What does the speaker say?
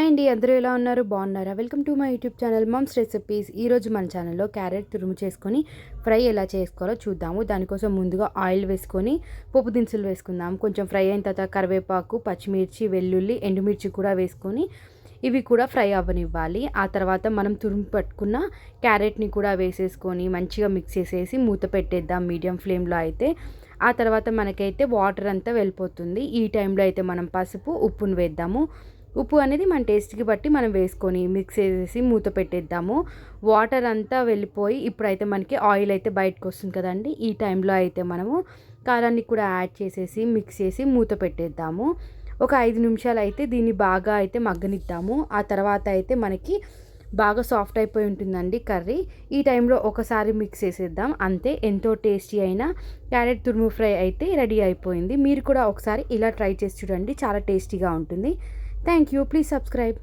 అండి, అందరూ ఎలా ఉన్నారు? బాగున్నారా? Welcome to my YouTube channel mumps recipes. ఈరోజు మన ఛానల్లో క్యారెట్ తురుము చేసుకొని ఫ్రై ఎలా చేసుకోవాలో చూద్దాము. దానికోసం ముందుగా ఆయిల్ వేసుకొని పోపు దినుసులు వేసుకుందాం. కొంచెం ఫ్రై అయిన తర్వాత కరివేపాకు, పచ్చిమిర్చి, వెల్లుల్లి, ఎండుమిర్చి కూడా వేసుకొని ఇవి కూడా ఫ్రై అవ్వనివ్వాలి. ఆ తర్వాత మనం తురుము పట్టుకున్న క్యారెట్ని కూడా వేసేసుకొని మంచిగా మిక్స్ చేసేసి మూత పెట్టేద్దాం మీడియం ఫ్లేమ్లో అయితే. ఆ తర్వాత మనకైతే వాటర్ అంతా వెళ్ళిపోతుంది. ఈ టైంలో అయితే మనం పసుపు, ఉప్పును వేద్దాము. ఉప్పు అనేది మన టేస్ట్కి బట్టి మనం వేసుకొని మిక్స్ చేసేసి మూత పెట్టేద్దాము. వాటర్ అంతా వెళ్ళిపోయి ఇప్పుడైతే మనకి ఆయిల్ అయితే బయటకు వస్తుంది కదండి. ఈ టైంలో అయితే మనము కారాన్ని కూడా యాడ్ చేసేసి మిక్స్ చేసి మూత పెట్టేద్దాము. ఒక 5 నిమిషాలు అయితే దీన్ని బాగా అయితే మగ్గనిద్దాము. ఆ తర్వాత అయితే మనకి బాగా సాఫ్ట్ అయిపోయి ఉంటుందండి కర్రీ. ఈ టైంలో ఒకసారి మిక్స్ చేసేద్దాం. అంతే, ఎంతో టేస్టీ అయిన క్యారెట్ తురుము ఫ్రై అయితే రెడీ అయిపోయింది. మీరు కూడా ఒకసారి ఇలా ట్రై చేసి చూడండి, చాలా టేస్టీగా ఉంటుంది. Thank you. Please subscribe.